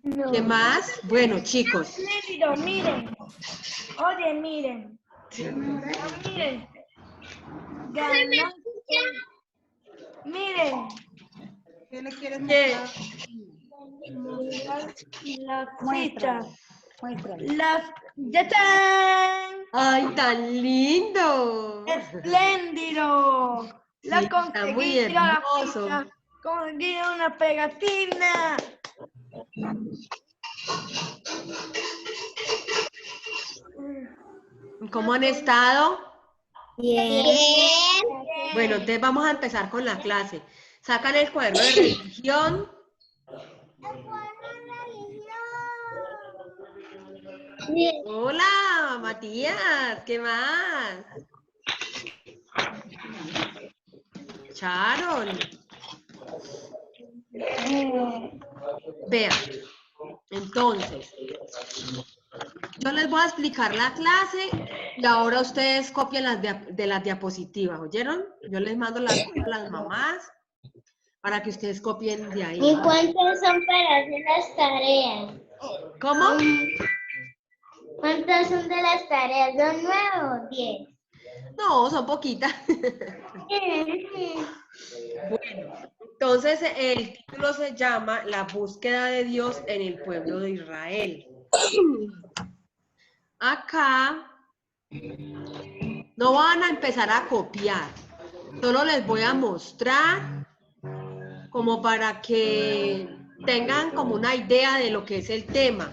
No. ¿Qué más? Bueno, chicos. Miren. Oye, miren. Miren. Ganó. Miren. ¿Qué le quieres ¿Qué? mostrar? Las Muéstralo, fichas. muéstralo. Las. ¡Ya están! ¡Ay, tan lindo! ¡Espléndido! La Sí, está muy conseguí, la hermoso. ficha. Conseguí una pegatina. ¿Cómo han estado? Bien. Bueno, entonces vamos a empezar con la clase. Sacan el cuaderno de religión. Bien. Hola, Matías, ¿qué más? Sharon. Vean, entonces, yo les voy a explicar la clase y ahora ustedes copian de las diapositivas, ¿oyeron? Yo les mando las cosas a las mamás para que ustedes copien de ahí. ¿Y cuántos son para hacer las tareas? ¿Cómo? ¿Cuántas son de las tareas? ¿Son 9 o 10? No, son poquitas. Bueno, entonces el título se llama La búsqueda de Dios en el pueblo de Israel. Acá no van a empezar a copiar, solo les voy a mostrar como para que tengan como una idea de lo que es el tema.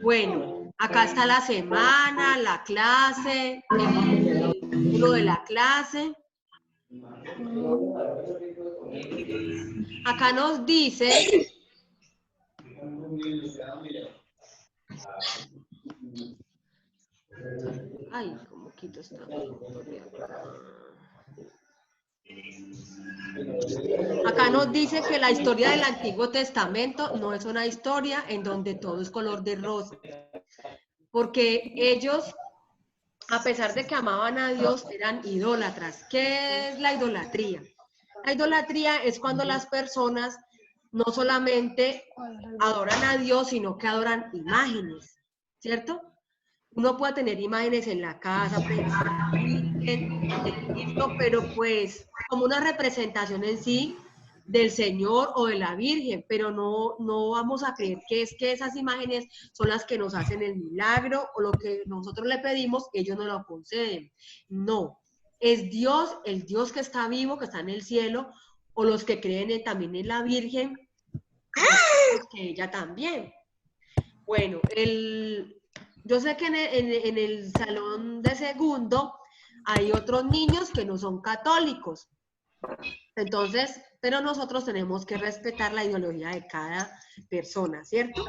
Bueno, acá está la semana, la clase, el título de la clase. Acá nos dice ay, cómo quito esta foto de acá. Acá nos dice que la historia del Antiguo Testamento no es una historia en donde todo es color de rosa, porque ellos, a pesar de que amaban a Dios, eran idólatras. ¿Qué es la idolatría? La idolatría es cuando las personas no solamente adoran a Dios, sino que adoran imágenes, ¿cierto? Uno puede tener imágenes en la casa, de Cristo, pero pues como una representación en sí del Señor o de la Virgen, pero no vamos a creer que es que esas imágenes son las que nos hacen el milagro o lo que nosotros le pedimos, ellos nos lo conceden. No, es Dios, el Dios que está vivo, que está en el cielo, o los que creen también en la Virgen, que ella también. Bueno, yo sé que en el salón de segundo hay otros niños que no son católicos. Entonces, pero nosotros tenemos que respetar la ideología de cada persona, ¿cierto?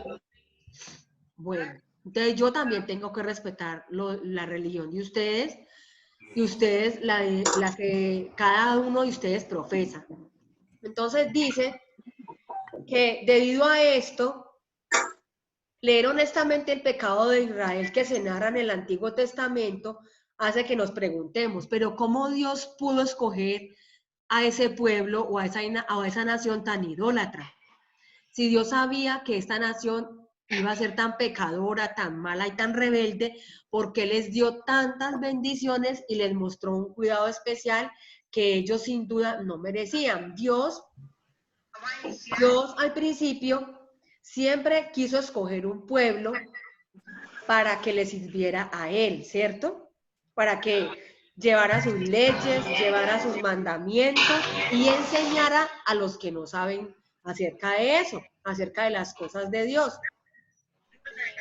Bueno, entonces yo también tengo que respetar la religión de ustedes y ustedes la que cada uno de ustedes profesa. Entonces dice que debido a esto, leer honestamente el pecado de Israel que se narra en el Antiguo Testamento hace que nos preguntemos, pero ¿cómo Dios pudo escoger a ese pueblo o a esa nación tan idólatra? Si Dios sabía que esta nación iba a ser tan pecadora, tan mala y tan rebelde, ¿por qué les dio tantas bendiciones y les mostró un cuidado especial que ellos sin duda no merecían? Dios al principio siempre quiso escoger un pueblo para que le sirviera a él, ¿cierto? Para que llevara sus leyes, llevara sus mandamientos y enseñara a los que no saben acerca de eso, acerca de las cosas de Dios.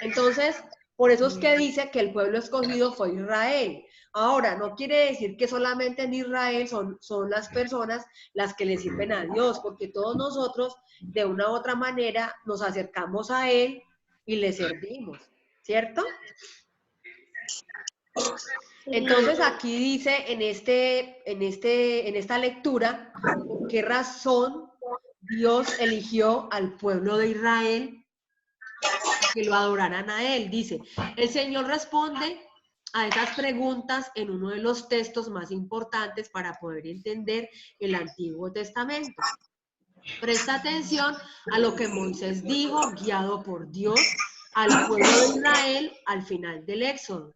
Entonces, por eso es que dice que el pueblo escogido fue Israel. Ahora, no quiere decir que solamente en Israel son las personas las que le sirven a Dios, porque todos nosotros, de una u otra manera, nos acercamos a Él y le servimos, ¿cierto? Entonces, aquí dice en esta lectura, ¿por qué razón Dios eligió al pueblo de Israel que lo adoraran a Él? Dice, el Señor responde a esas preguntas en uno de los textos más importantes para poder entender el Antiguo Testamento. Presta atención a lo que Moisés dijo, guiado por Dios, al pueblo de Israel al final del Éxodo.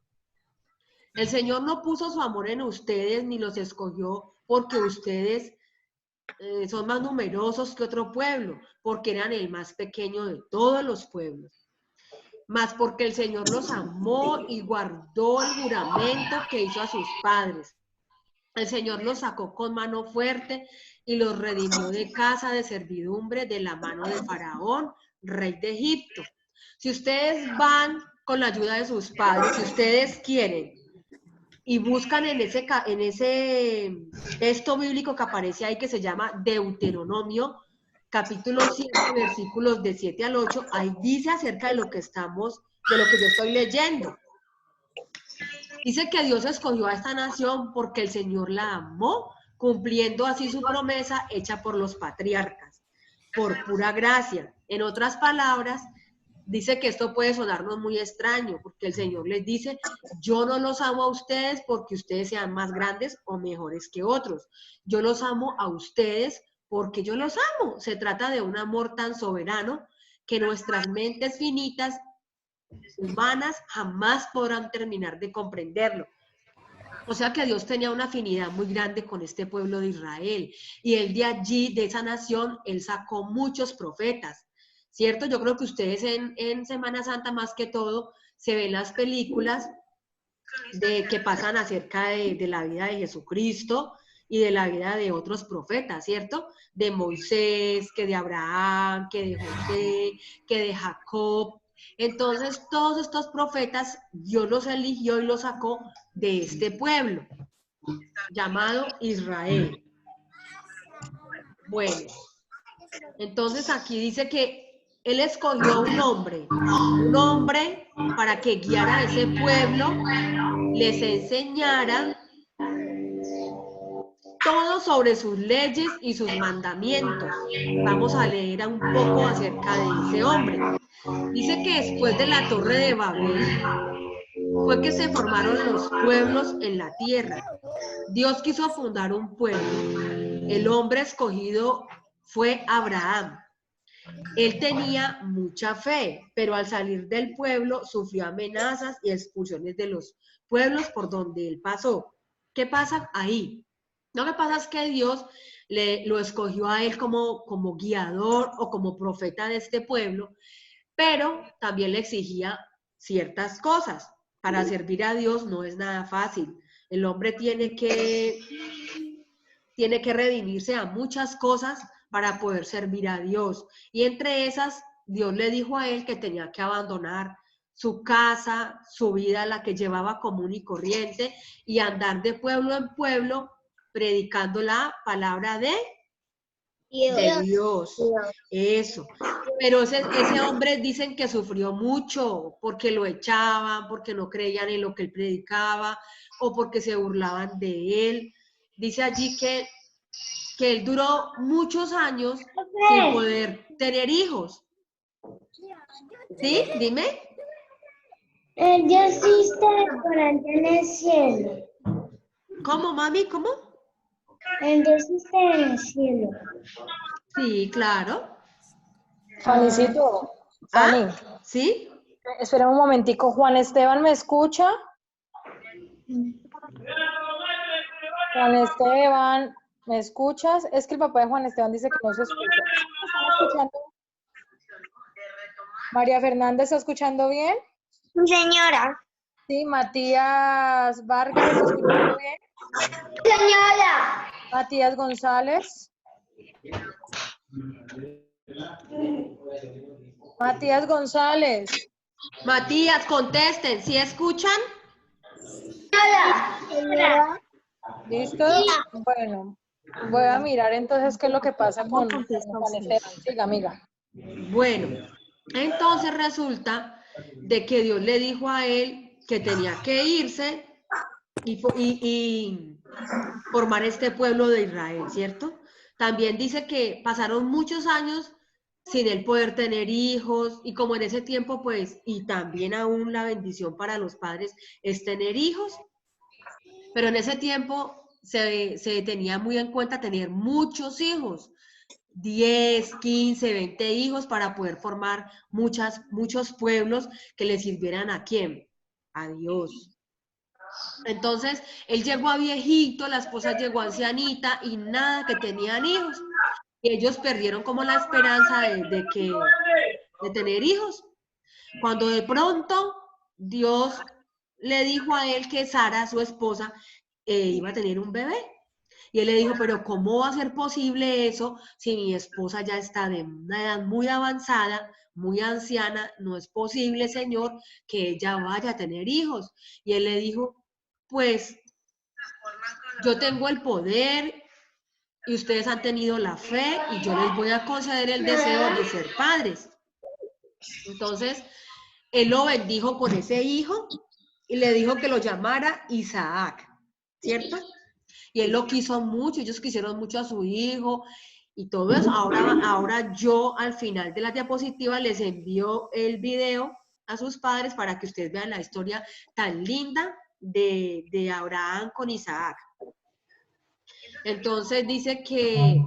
El Señor no puso su amor en ustedes ni los escogió porque ustedes son más numerosos que otro pueblo, porque eran el más pequeño de todos los pueblos, mas porque el Señor los amó y guardó el juramento que hizo a sus padres. El Señor los sacó con mano fuerte y los redimió de casa de servidumbre de la mano de Faraón, rey de Egipto. Si ustedes van con la ayuda de sus padres, si ustedes quieren y buscan en ese texto bíblico que aparece ahí que se llama Deuteronomio, capítulo 7, versículos de 7 al 8, ahí dice acerca de lo que yo estoy leyendo. Dice que Dios escogió a esta nación porque el Señor la amó, cumpliendo así su promesa hecha por los patriarcas, por pura gracia. En otras palabras, dice que esto puede sonarnos muy extraño, porque el Señor les dice, yo no los amo a ustedes porque ustedes sean más grandes o mejores que otros. Yo los amo a ustedes porque yo los amo. Se trata de un amor tan soberano que nuestras mentes finitas humanas jamás podrán terminar de comprenderlo. O sea que Dios tenía una afinidad muy grande con este pueblo de Israel, y él de allí, de esa nación, él sacó muchos profetas, ¿cierto? Yo creo que ustedes en Semana Santa más que todo se ven las películas que pasan acerca de la vida de Jesucristo y de la vida de otros profetas, ¿cierto? De Moisés, que de Abraham, que de José, que de Jacob. Entonces, todos estos profetas, Dios los eligió y los sacó de este pueblo, llamado Israel. Bueno, entonces aquí dice que Él escogió a un hombre para que guiara a ese pueblo, les enseñara todo sobre sus leyes y sus mandamientos. Vamos a leer un poco acerca de ese hombre. Dice que después de la Torre de Babel fue que se formaron los pueblos en la tierra. Dios quiso fundar un pueblo. El hombre escogido fue Abraham. Él tenía mucha fe, pero al salir del pueblo sufrió amenazas y expulsiones de los pueblos por donde él pasó. ¿Qué pasa ahí? Lo que pasa es que Dios lo escogió a él como guiador o como profeta de este pueblo, pero también le exigía ciertas cosas. Para servir a Dios no es nada fácil. El hombre tiene que redimirse a muchas cosas para poder servir a Dios. Y entre esas, Dios le dijo a él que tenía que abandonar su casa, su vida, la que llevaba común y corriente, y andar de pueblo en pueblo predicando la palabra de Dios. Eso. Pero ese hombre dicen que sufrió mucho porque lo echaban, porque no creían en lo que él predicaba o porque se burlaban de él. Dice allí que él duró muchos años sin poder tener hijos. ¿Sí? Dime. Yo sí estoy por allá en el cielo. ¿Cómo, mami? ¿Cómo? Yo sí estoy en el cielo. Sí, claro. Juanicito, Fanny, ¿Sí? espera un momentico. Juan Esteban, ¿me escucha? Juan Esteban, ¿me escuchas? Es que el papá de Juan Esteban dice que no se escucha. ¿Están escuchando? María Fernanda, ¿está escuchando bien? Señora. Sí, Matías Vargas, ¿está escuchando bien? Señora. Matías González. Matías González. Matías, contesten. ¿Sí escuchan? Señora. ¿Listo? Bueno, voy a mirar entonces qué es lo que pasa con Juan Esteban. Siga, amiga. Bueno, entonces resulta de que Dios le dijo a él que tenía que irse y formar este pueblo de Israel, ¿cierto? También dice que pasaron muchos años sin él poder tener hijos, y como en ese tiempo, pues, y también aún la bendición para los padres es tener hijos, pero en ese tiempo se tenía muy en cuenta tener muchos hijos. 10, 15, 20 hijos para poder formar muchos pueblos que le sirvieran ¿a quién? A Dios. Entonces, él llegó a viejito, la esposa llegó a ancianita y nada que tenían hijos. Y ellos perdieron como la esperanza de tener hijos. Cuando de pronto Dios le dijo a él que Sara, su esposa, iba a tener un bebé. Y él le dijo, pero ¿cómo va a ser posible eso si mi esposa ya está de una edad muy avanzada, muy anciana? No es posible, Señor, que ella vaya a tener hijos. Y él le dijo, pues yo tengo el poder y ustedes han tenido la fe y yo les voy a conceder el deseo de ser padres. Entonces, él lo bendijo con ese hijo y le dijo que lo llamara Isaac, ¿cierto? Y él lo quiso mucho, ellos quisieron mucho a su hijo y todo eso. Ahora yo al final de la diapositiva les envío el video a sus padres para que ustedes vean la historia tan linda de Abraham con Isaac. Entonces dice que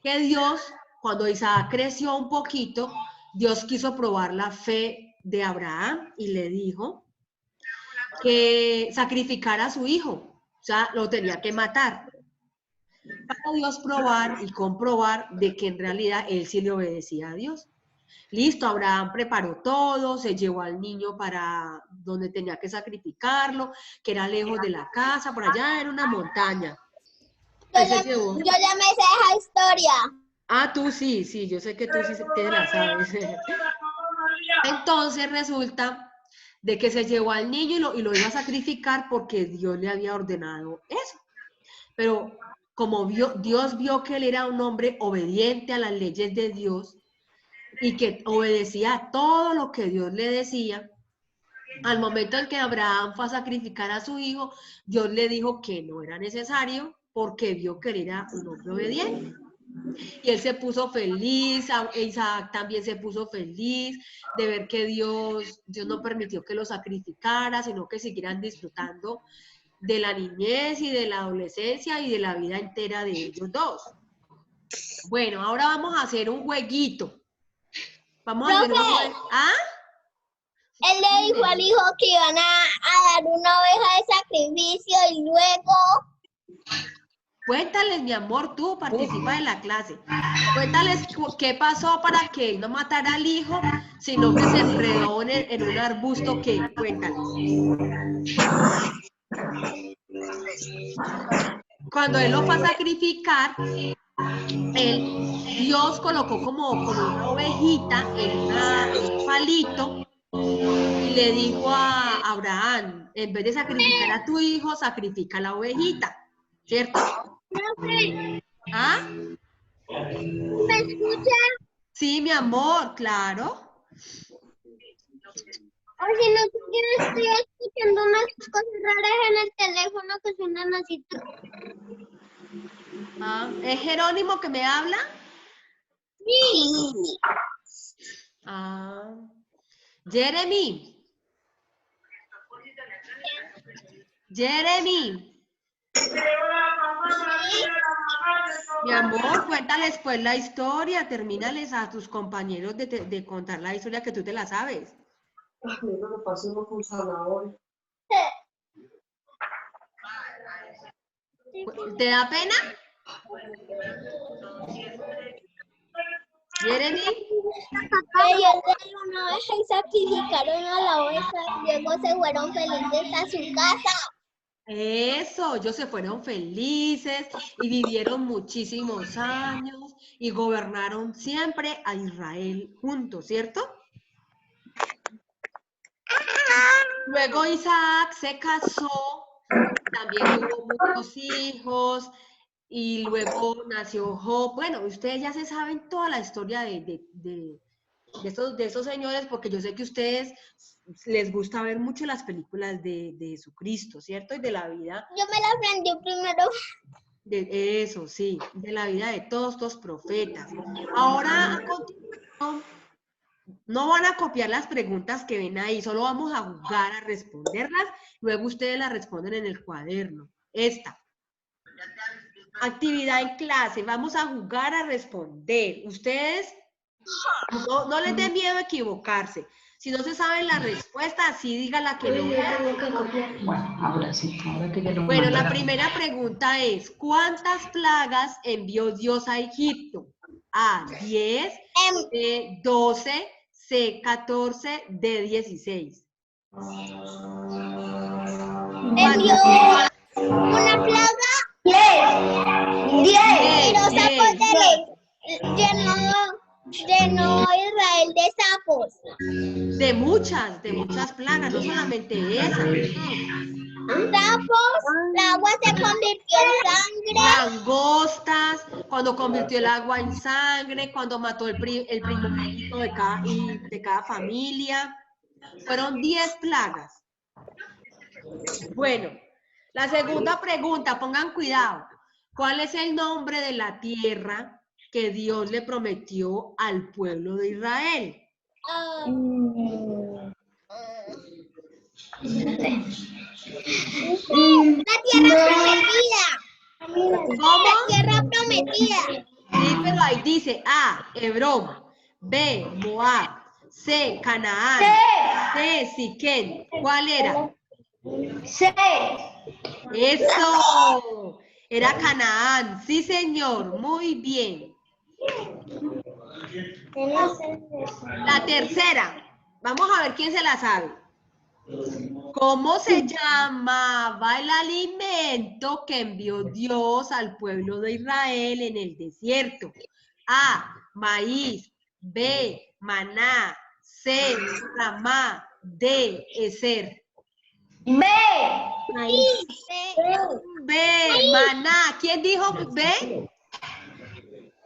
Dios, cuando Isaac creció un poquito, Dios quiso probar la fe de Abraham y le dijo que sacrificara a su hijo, o sea, lo tenía que matar. Para Dios probar y comprobar de que en realidad él sí le obedecía a Dios. Listo, Abraham preparó todo, se llevó al niño para donde tenía que sacrificarlo, que era lejos de la casa, por allá en una montaña. Él se llevó. Yo ya me sé esa historia. Ah, tú sí, yo sé que tú sí te la sabes. Entonces resulta de que se llevó al niño y lo iba a sacrificar porque Dios le había ordenado eso. Pero como Dios vio que él era un hombre obediente a las leyes de Dios y que obedecía a todo lo que Dios le decía, al momento en que Abraham fue a sacrificar a su hijo, Dios le dijo que no era necesario porque vio que él era un hombre obediente. Y él se puso feliz, Isaac también se puso feliz de ver que Dios no permitió que lo sacrificara, sino que siguieran disfrutando de la niñez y de la adolescencia y de la vida entera de ellos dos. Bueno, ahora vamos a hacer un jueguito. Vamos a hacer un juego. ¿Ah? Él le dijo al hijo que iban a dar una oveja de sacrificio y luego... Cuéntales, mi amor, tú participa en la clase. Cuéntales qué pasó para que él no matara al hijo, sino que se enredó en un arbusto que... Cuéntales. Cuando él lo fue a sacrificar, Dios colocó como una ovejita en un palito y le dijo a Abraham, en vez de sacrificar a tu hijo, sacrifica la ovejita, ¿cierto? ¿Ah? ¿Me escucha? Sí, mi amor, claro. Oye, no sé quién estoy escuchando unas cosas raras en el teléfono que suenan así. Ah, ¿es Jerónimo que me habla? Sí. Ah. Jeremy. Mi amor, cuéntales pues la historia, termínales a tus compañeros de contar la historia que tú te la sabes. ¿Te da pena? Jeremy. Ellos dieron una oveja y sacrificaron a la oveja y luego se fueron felices a su casa. Eso, ellos se fueron felices y vivieron muchísimos años y gobernaron siempre a Israel juntos, ¿cierto? Luego Isaac se casó, también tuvo muchos hijos y luego nació Job. Bueno, ustedes ya se saben toda la historia de estos señores porque yo sé que a ustedes les gusta ver mucho las películas de Jesucristo, ¿cierto? Y de la vida. Yo me la aprendí primero. De eso, sí, de la vida de todos estos profetas. Ahora, a continuación, no van a copiar las preguntas que ven ahí, solo vamos a jugar a responderlas, luego ustedes las responden en el cuaderno. Esta. actividad en clase. Vamos a jugar a responder. Ustedes no les dé miedo a equivocarse. Si no se saben la respuesta, sí dígala que no. Bueno, ahora sí, ahora que ya lo Bueno, la mandaron. primera pregunta es, ¿cuántas plagas envió Dios a Egipto? A, 10, B, 12, C, 14, D, 16. Envió una plaga y los sapos llenó Israel de sapos. De muchas plagas, no solamente esa. Sapos, el agua se convirtió en sangre. Langostas, cuando convirtió el agua en sangre, cuando mató el primogénito de cada familia. Fueron 10 plagas. Bueno, la segunda pregunta, pongan cuidado. ¿Cuál es el nombre de la tierra que Dios le prometió al pueblo de Israel? La tierra prometida. ¿Cómo? La tierra prometida. Sí, pero ahí dice A, Hebrón, B, Moab, C, Canaán, D, Siquén. ¿Cuál era? C. ¡Eso! Era Canaán. Sí, señor. Muy bien. La tercera. Vamos a ver quién se la sabe. ¿Cómo se llamaba el alimento que envió Dios al pueblo de Israel en el desierto? A, maíz, B, maná, C, ramá, D, eser. B. B, maná. ¿Quién dijo B?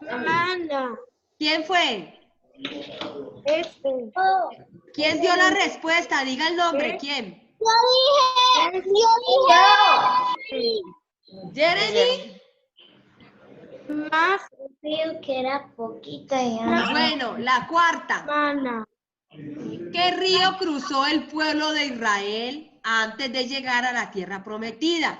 Mana. ¿Quién fue? Este. ¿Quién dio la respuesta? Diga el nombre. ¿Quién? Yo dije. ¿Jeremy? Más Creo que era poquita ya. Bueno, la cuarta. mana. ¿Qué río cruzó el pueblo de Israel antes de llegar a la tierra prometida?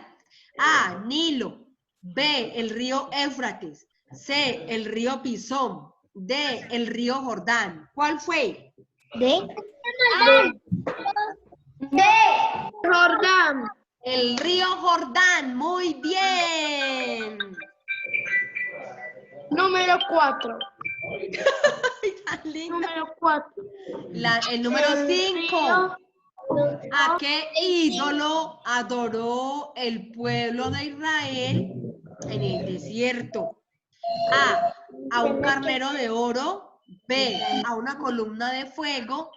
A, Nilo. B, el río Éufrates. C, el río Pisón. D, el río Jordán. ¿Cuál fue? ¿De? D. Jordán. El río Jordán. Muy bien. Número 4. Ay, tan linda. Número 4. El número 5. ¿A qué ídolo adoró el pueblo de Israel en el desierto? A un carnero de oro. B, a una columna de fuego.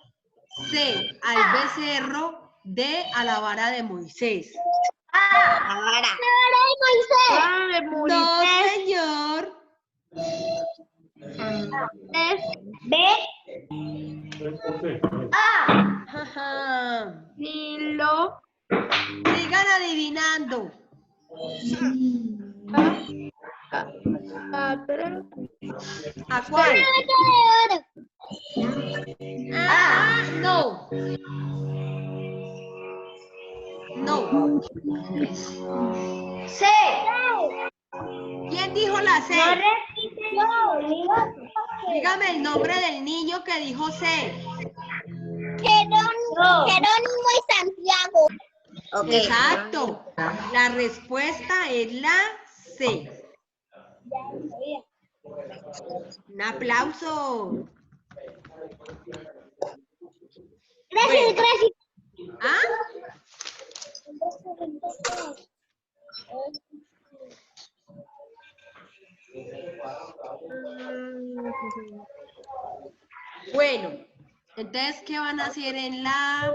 C, al becerro. D, a la vara de Moisés. Vara de No, Moisés. señor. B. A. Ajá. Nilo. Sigan adivinando. ¿A cuál? No. No. C. ¿Quién dijo la C? No repite. Dígame el nombre del niño que dijo C. Jerónimo y Santiago. Exacto. La respuesta es la C. Un aplauso. Gracias, gracias. ¿Ah? Bueno, entonces, ¿qué van a hacer en la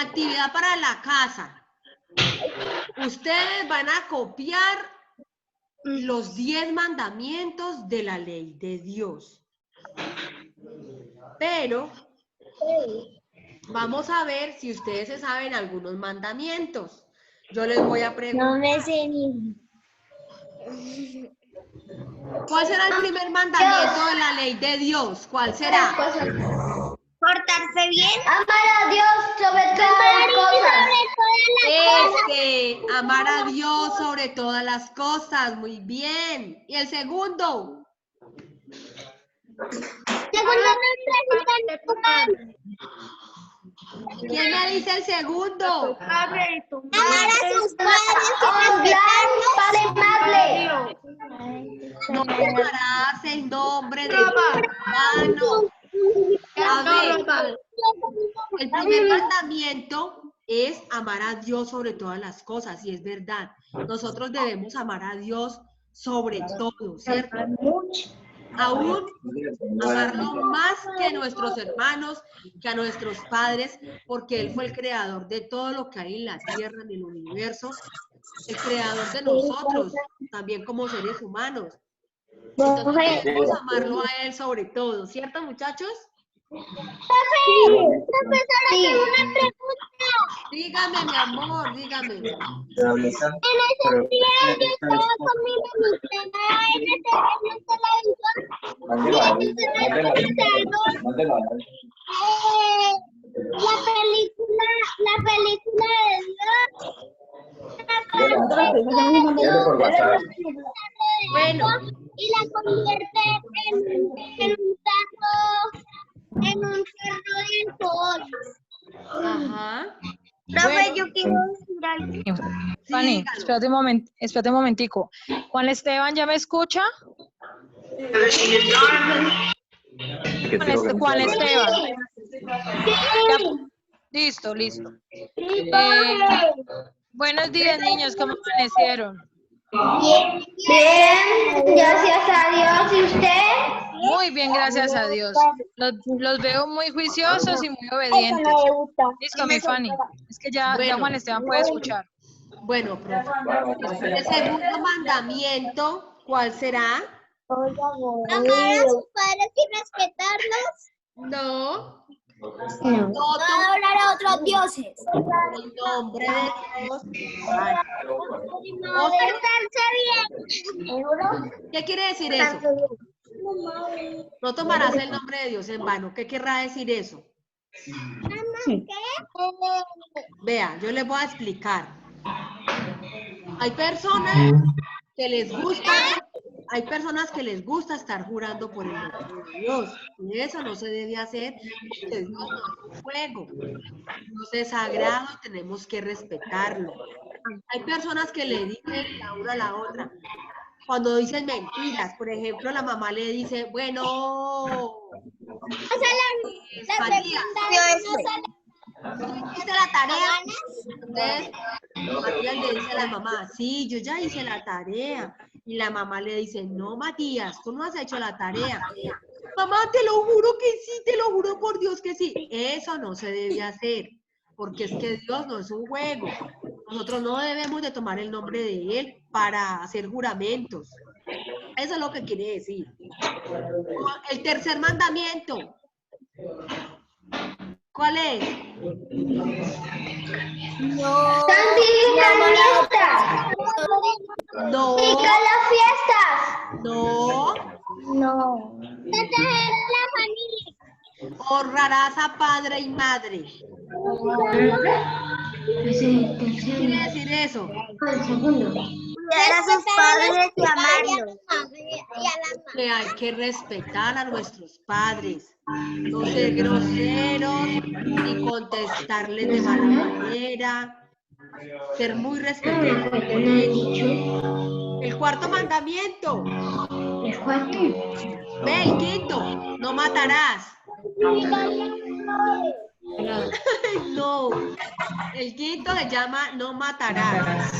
actividad para la casa? Ustedes van a copiar los 10 mandamientos de la ley de Dios. Pero vamos a ver si ustedes se saben algunos mandamientos. Yo les voy a preguntar. No me sé ni. ¿Cuál será el primer mandamiento de la ley de Dios? ¿Cuál será? Portarse bien. Amar a Dios sobre todas las cosas. Amar a Dios sobre todas las cosas. Muy bien. ¿Y el segundo? ¿Quién me dice el segundo? Amar a sus padres. Padre y madre. No tomarás el nombre de tu hermano. A ver, el primer mandamiento es amar a Dios sobre todas las cosas, y es verdad. Nosotros debemos amar a Dios sobre todo, ¿cierto? Aún amarlo más que a nuestros hermanos, que a nuestros padres, porque Él fue el creador de todo lo que hay en la tierra, en el universo, el creador de nosotros, también como seres humanos. Entonces debemos amarlo a Él sobre todo, ¿cierto, muchachos? Profesora, tengo una pregunta. Dígame, mi amor, dígame. En ese día yo estaba con mi mamita en la película Bueno, y la convierte en un cerro de alcohol. ajá. Profe, yo quiero decir algo. Fanny, dígalo. espérate un momentico. Juan Esteban, ¿ya me escucha? Juan Esteban. Ya, listo. Buenos días, niños, ¿cómo amanecieron? Bien, gracias a Dios. ¿Y usted? Muy bien, gracias a Dios. Los veo muy juiciosos y muy obedientes. Listo, mi Fanny. Es que ya Juan Esteban puede escuchar. Bueno, profe. El segundo mandamiento, ¿cuál será? Amar a sus padres y respetarlos. No. No adorar a otros dioses. El nombre de Dios. Portarse bien. ¿Qué quiere decir eso? No tomarás el nombre de Dios en vano. ¿Qué querrá decir eso? Vea, yo les voy a explicar. Hay personas que les gusta estar jurando por el nombre de Dios. Y eso no se debe hacer, porque Dios no es un juego. Dios es sagrado y tenemos que respetarlo. Hay personas que le dicen la una a la otra. Cuando dicen mentiras, por ejemplo, la mamá le dice, bueno, Matías, ¿hiciste la tarea? Entonces, Matías le dice a la mamá, sí, yo ya hice la tarea. Y la mamá le dice, no, Matías, tú no has hecho la tarea. Mamá, te lo juro que sí, te lo juro por Dios que sí. Eso no se debe hacer, porque es que Dios no es un juego. Nosotros no debemos de tomar el nombre de Él para hacer juramentos. Eso es lo que quiere decir. El tercer mandamiento. ¿Cuál es? Santificar fiestas. No, Santificar las fiestas. no. Proteger a la familia. Honrarás a padre y madre. ¿Qué quiere decir eso? Cuidar a sus padres y amarlos. Que hay que respetar a nuestros padres, no ser groseros ni contestarles de mala manera, ser muy respetuosos con ellos. El cuarto mandamiento. Ve, el quinto, no matarás. No, el quinto se llama no matarás.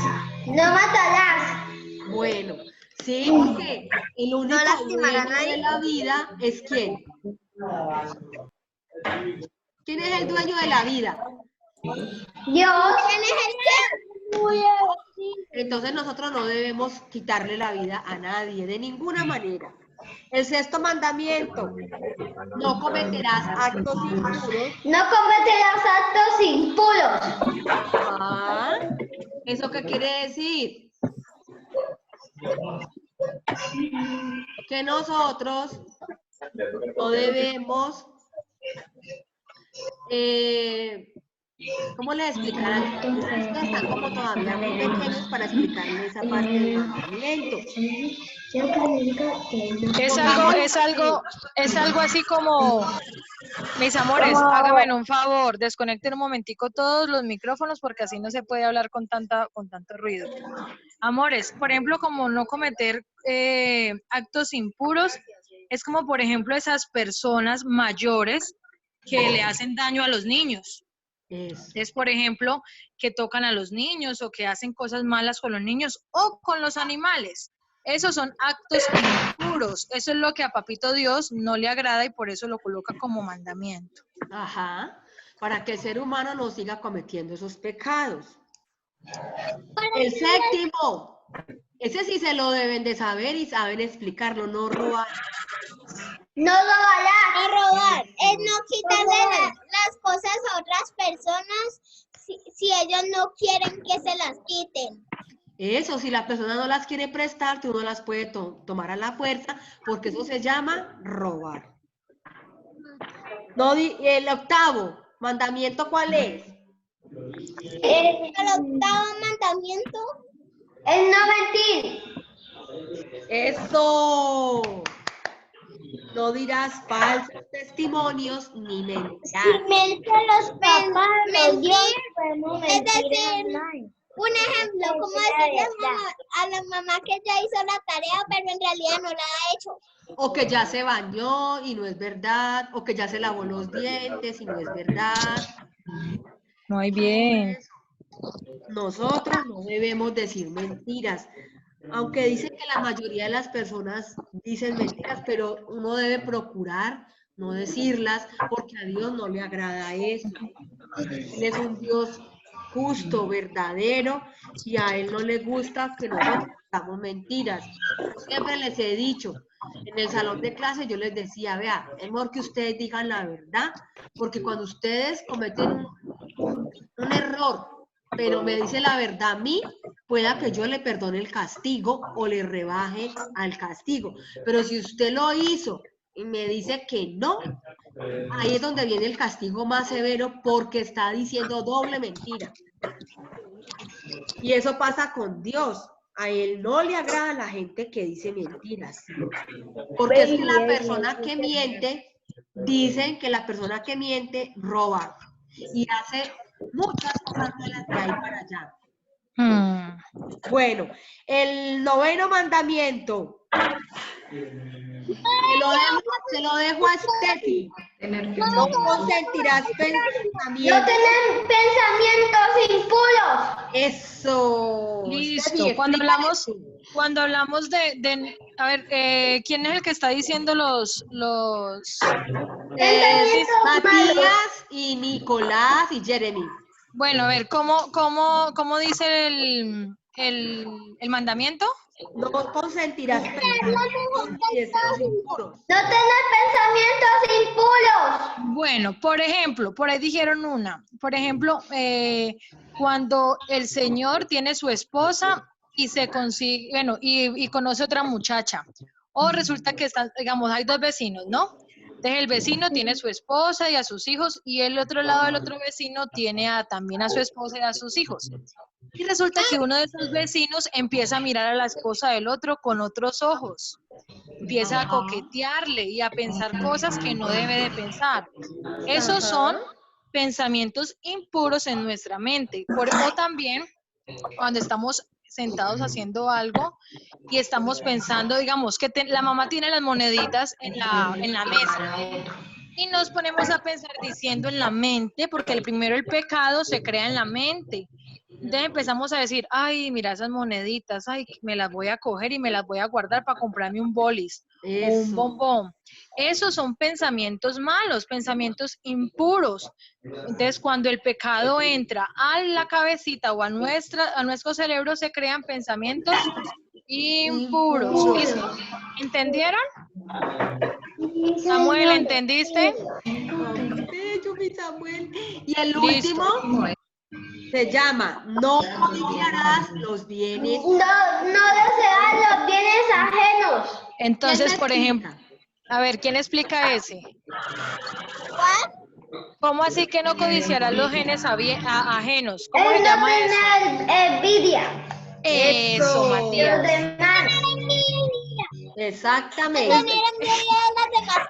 No matarás. Bueno, sí, porque el único lastimará a dueño de nadie. la vida es ¿quién? ¿Quién es el dueño de la vida? Dios. ¿Quién es el que? Entonces nosotros no debemos quitarle la vida a nadie, de ninguna manera. El sexto mandamiento, no cometerás actos impuros. No cometerás actos impuros. Ah, ¿eso qué quiere decir? Que nosotros no debemos ¿Cómo les explicarán? Ustedes están como todavía muy pequeños para explicarles esa parte del mandamiento. Es algo así como, mis amores, háganme un favor, desconecten un momentico todos los micrófonos porque así no se puede hablar con tanto ruido. Amores, por ejemplo, como no cometer actos impuros, es como, por ejemplo, esas personas mayores que le hacen daño a los niños. Es, por ejemplo, que tocan a los niños o que hacen cosas malas con los niños o con los animales. Esos son actos impuros. Eso es lo que a Papito Dios no le agrada y por eso lo coloca como mandamiento. Ajá, para que el ser humano no siga cometiendo esos pecados. El séptimo, ese sí se lo deben de saber y saben explicarlo, no robar. No robar, es no quitarle las cosas a otras personas si ellos no quieren que se las quiten. Eso, si la persona no las quiere prestar, tú no las puedes tomar a la fuerza, porque eso se llama robar. No, el octavo mandamiento, ¿cuál es? El octavo mandamiento es no mentir. Eso. No dirás falsos testimonios ni mentirás. Mentir los papás, mentir, es decir, un ejemplo, como decirle a la mamá que ya hizo la tarea, pero en realidad no la ha hecho. O que ya se bañó y no es verdad, o que ya se lavó los dientes y no es verdad. No hay bien. Nosotros no debemos decir mentiras. Aunque dicen que la mayoría de las personas dicen mentiras, pero uno debe procurar no decirlas porque a Dios no le agrada eso. Él es un Dios justo, verdadero, y a Él no le gusta que nosotros digamos mentiras. Yo siempre les he dicho, en el salón de clase yo les decía, vea, es mejor que ustedes digan la verdad, porque cuando ustedes cometen un error, pero me dice la verdad a mí, pueda que yo le perdone el castigo o le rebaje al castigo. Pero si usted lo hizo y me dice que no, ahí es donde viene el castigo más severo porque está diciendo doble mentira. Y eso pasa con Dios. A Él no le agrada a la gente que dice mentiras. Porque es que la persona que miente, dicen que la persona que miente roba y hace muchas cosas malas de ahí para allá. Bueno, el noveno mandamiento. Se lo dejo a Steffi. No consentirás pensamientos. No tener pensamientos impuros. Eso. Listo. Steffi, Cuando hablamos de a ver, ¿quién es el que está diciendo los Matías y Nicolás y Jeremy. Bueno, a ver, ¿cómo dice el mandamiento? No consentirás pensamientos impuros. No tener pensamientos impuros. Bueno, por ejemplo, por ahí dijeron una. Por ejemplo, cuando el señor tiene su esposa y se consigue, bueno, y conoce otra muchacha. O resulta que están, digamos, hay dos vecinos, ¿no? Entonces el vecino tiene su esposa y a sus hijos y el otro lado del otro vecino tiene también a su esposa y a sus hijos. Y resulta que uno de esos vecinos empieza a mirar a la esposa del otro con otros ojos. Empieza a coquetearle y a pensar cosas que no debe de pensar. Esos son pensamientos impuros en nuestra mente. O también cuando estamos sentados haciendo algo y estamos pensando, digamos, que la mamá tiene las moneditas en la mesa y nos ponemos a pensar diciendo en la mente, porque el pecado se crea en la mente. Entonces empezamos a decir, ay, mira esas moneditas, ay, me las voy a coger y me las voy a guardar para comprarme un bolis o un bombón. Esos son pensamientos malos, pensamientos impuros. Entonces, cuando el pecado entra a la cabecita o a nuestro cerebro, se crean pensamientos impuros. ¿Listo? ¿Entendieron? Samuel, ¿entendiste? Yo, mi Samuel. Y el último se llama no desearás los bienes. No desear los bienes ajenos. Entonces, por ejemplo, a ver, ¿quién explica ese? ¿Cómo así que no codiciarás los genes ajenos? ¿Cómo se llama eso? Envidia. Eso, Matías. Exactamente. Tener envidia de las demás.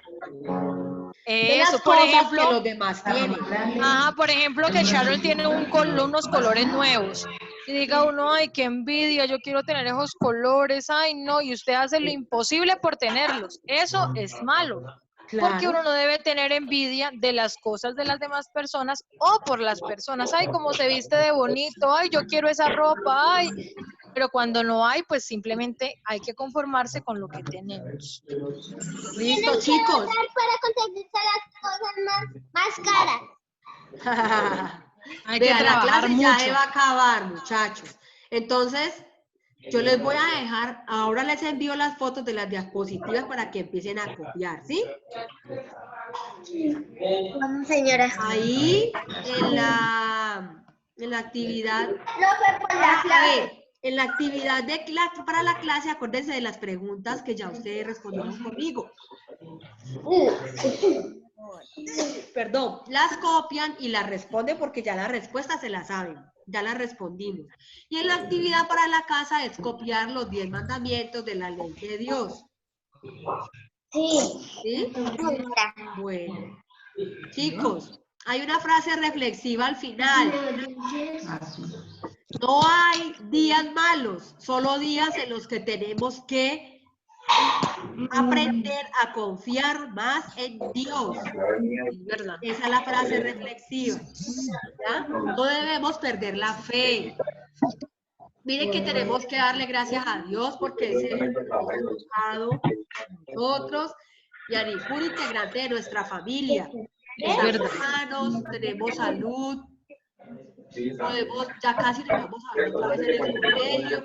De las Eso, por cosas que ejemplo, los demás tienen. ajá, por ejemplo, que Sharon tiene unos colores nuevos. Y diga uno, ay, qué envidia, yo quiero tener esos colores, ay, no, y usted hace lo imposible por tenerlos. Eso es malo. Porque Claro. uno no debe tener envidia de las cosas de las demás personas o por las personas. Ay, cómo se viste de bonito, ay, yo quiero esa ropa, ay. Pero cuando no hay, pues simplemente hay que conformarse con lo que tenemos. Listo, chicos. Para conseguirse las cosas más caras. Hay que Vea, la trabajar clase ya mucho. se va a acabar, muchachos. Entonces, yo les voy a dejar, ahora les envío las fotos de las diapositivas para que empiecen a copiar, ¿sí? Vamos, señora. Ahí, en la actividad, No fue por la a ver, en la actividad de clase, para la clase, acuérdense de las preguntas que ya ustedes respondieron conmigo. Perdón, las copian y las responden porque ya la respuesta se la saben, ya la respondimos. Y en la actividad para la casa es copiar los 10 mandamientos de la ley de Dios. Sí. ¿Sí? Bueno, chicos, hay una frase reflexiva al final. No hay días malos, solo días en los que tenemos que aprender a confiar más en Dios. ¿Verdad? Esa es la frase reflexiva. ¿Ya? No debemos perder la fe. Miren que tenemos que darle gracias a Dios porque es Él el que nos ha buscado a nosotros y a ningún integrante de nuestra familia. Estamos sanos, tenemos salud, podemos, ya casi nos vamos a ver otra vez en el colegio.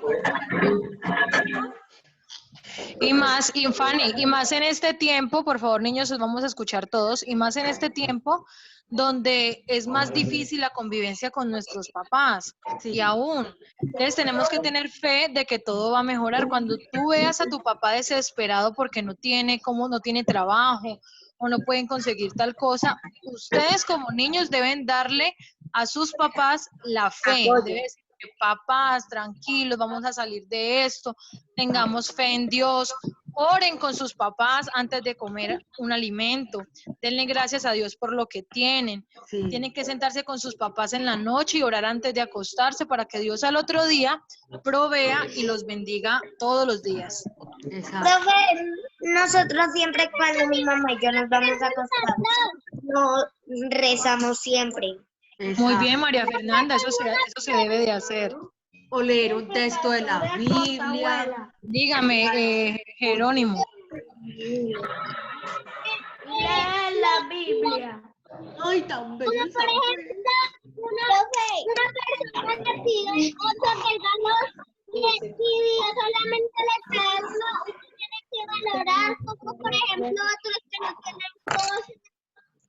Y más, y Fanny, y más en este tiempo, por favor, niños, os vamos a escuchar todos, y más en este tiempo donde es más difícil la convivencia con nuestros papás. Sí. Y aún, entonces tenemos que tener fe de que todo va a mejorar. Cuando tú veas a tu papá desesperado porque no tiene trabajo o no pueden conseguir tal cosa, ustedes como niños deben darle a sus papás la fe. Debe decir, papás, tranquilos, vamos a salir de esto, tengamos fe en Dios, oren con sus papás antes de comer un alimento, denle gracias a Dios por lo que tienen. Sí. Tienen que sentarse con sus papás en la noche y orar antes de acostarse para que Dios al otro día provea y los bendiga todos los días. Exacto. Profe, nosotros siempre cuando mi mamá y yo nos vamos a acostar, no rezamos siempre. Muy bien, María Fernanda, eso se debe de hacer. O leer un texto de la Biblia. Dígame, Jerónimo. Lee la Biblia. Ay, tan bello. Por ejemplo, una persona que pide 8 regalos y Dios solamente le trae uno, uno tiene que valorar, como por ejemplo otros que no tienen cosas,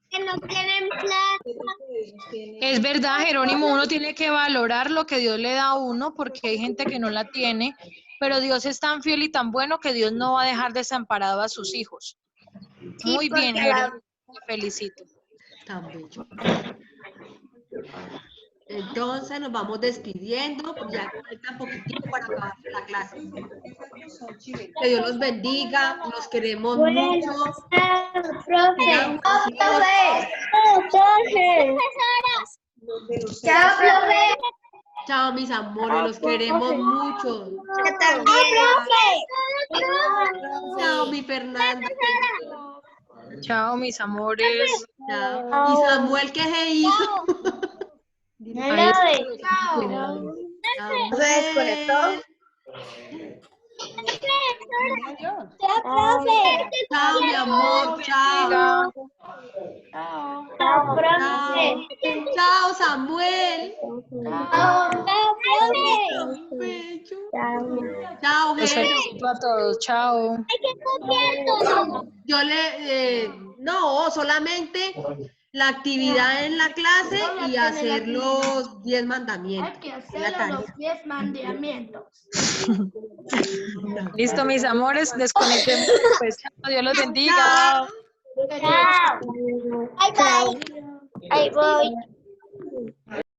que no tienen plata. Es verdad, Jerónimo, uno tiene que valorar lo que Dios le da a uno porque hay gente que no la tiene, pero Dios es tan fiel y tan bueno que Dios no va a dejar desamparado a sus hijos. Muy bien, Jerónimo, te felicito. Tan bello. Entonces nos vamos despidiendo, porque ya falta poquitico para acabar la clase. Que Dios los bendiga, los queremos mucho. Profe. Chao, profe. Chao, mis amores, los queremos mucho. Yo también. Chao, mi Fernanda. Chao, mis amores. Chao. Y Samuel, ¿qué se hizo? Ahí Samuel. ¿Se desconectó? Chao, profe. Chao, mi amor. Chao. Chao. Chao, profe. Chao, Samuel. Chao, profe. Bello. Chao, los Jero. felicito a todos. Chao. Hay que copiar todo. Yo no, solamente la actividad en la clase y hacer los 10 mandamientos. Hay que La hacer tarea. los 10 mandamientos. Listo, mis amores, desconectemos. Pues, Dios los bendiga. Chao. Bye, bye. Ahí voy.